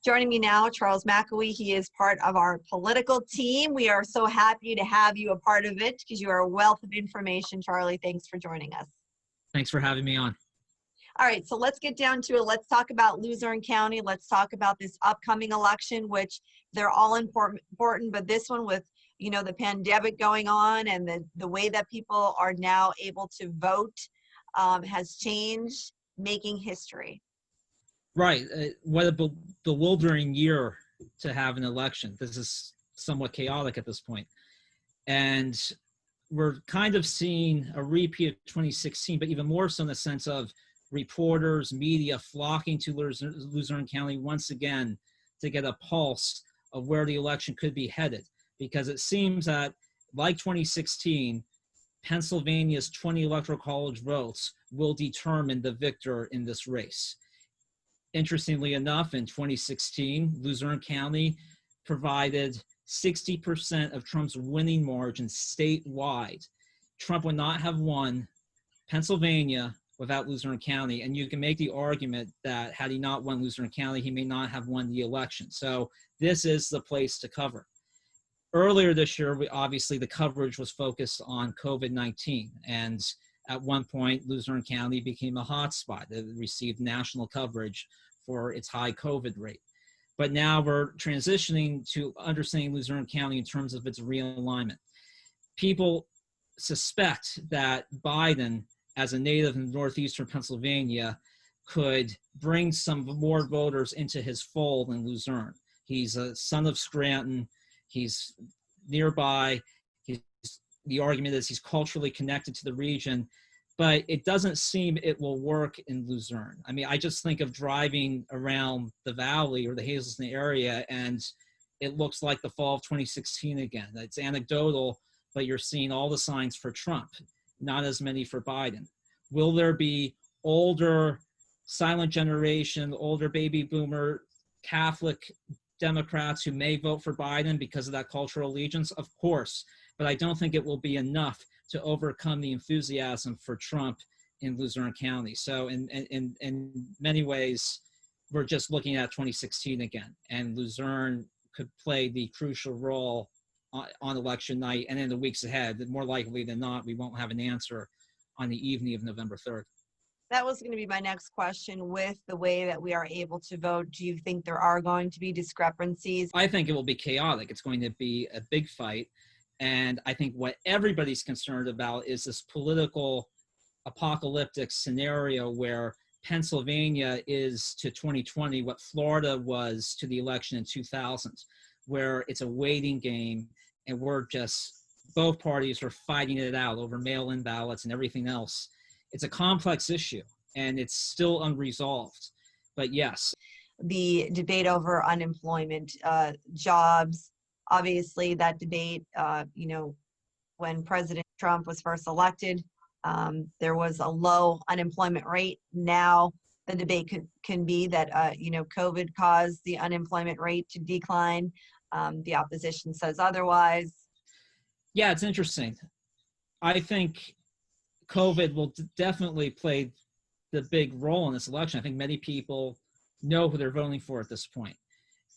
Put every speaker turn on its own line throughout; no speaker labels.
Joining me now, Charles McAwee. He is part of our political team. We are so happy to have you a part of it because you are a wealth of information. Charlie, thanks for joining us.
Thanks for having me on.
All right, so let's get down to it. Let's talk about Luzerne County. Let's talk about this upcoming election, which they're all important, but this one with, you know, the pandemic going on and the way that people are now able to vote has changed, making history.
Right. What a bewildering year to have an election. This is somewhat chaotic at this point. And we're kind of seeing a repeat of 2016, but even more so in the sense of reporters, media flocking to Luzerne County once again to get a pulse of where the election could be headed. Because it seems that, like 2016, Pennsylvania's 20 electoral college votes will determine the victor in this race. Interestingly enough, in 2016, Luzerne County provided 60% of Trump's winning margin statewide. Trump would not have won Pennsylvania without Luzerne County, and you can make the argument that had he not won Luzerne County, he may not have won the election. So this is the place to cover. Earlier this year, obviously the coverage was focused on COVID-19, and at one point, Luzerne County became a hotspot. It received national coverage for its high COVID rate. But now we're transitioning to understanding Luzerne County in terms of its realignment. People suspect that Biden, as a native in northeastern Pennsylvania, could bring some more voters into his fold in Luzerne. He's a son of Scranton. He's nearby. The argument is he's culturally connected to the region, but it doesn't seem it will work in Luzerne. I mean, I just think of driving around the valley or the Hazelton area, and it looks like the fall of 2016 again. It's anecdotal, but you're seeing all the signs for Trump, not as many for Biden. Will there be older, silent generation, older baby boomer Catholic Democrats who may vote for Biden because of that cultural allegiance? Of course, but I don't think it will be enough to overcome the enthusiasm for Trump in Luzerne County. So in many ways, we're just looking at 2016 again, and Luzerne could play the crucial role on election night and in the weeks ahead. More likely than not, we won't have an answer on the evening of November 3rd.
That was going to be my next question. With the way that we are able to vote, do you think there are going to be discrepancies?
I think it will be chaotic. It's going to be a big fight. And I think what everybody's concerned about is this political apocalyptic scenario where Pennsylvania is to 2020 what Florida was to the election in 2000, where it's a waiting game and both parties are fighting it out over mail-in ballots and everything else. It's a complex issue and it's still unresolved, but yes.
The debate over unemployment, jobs, obviously that debate, you know, when President Trump was first elected, there was a low unemployment rate. Now the debate can be that, you know, COVID caused the unemployment rate to decline. The opposition says otherwise.
Yeah, it's interesting. I think COVID will definitely play the big role in this election. I think many people know who they're voting for at this point.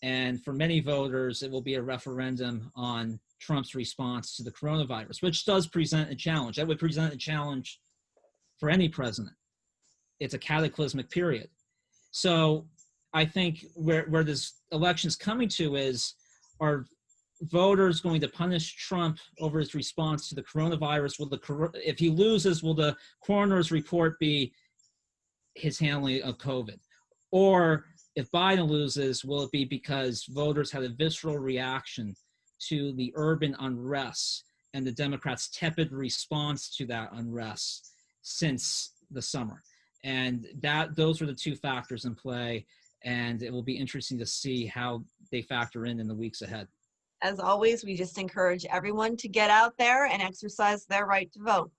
And for many voters, it will be a referendum on Trump's response to the coronavirus, which does present a challenge. That would present a challenge for any president. It's a cataclysmic period. So I think where this election is coming to is, are voters going to punish Trump over his response to the coronavirus? If he loses, will the coroner's report be his handling of COVID? Or if Biden loses, will it be because voters had a visceral reaction to the urban unrest and the Democrats' tepid response to that unrest since the summer? And those are the two factors in play, and it will be interesting to see how they factor in the weeks ahead.
As always, we just encourage everyone to get out there and exercise their right to vote.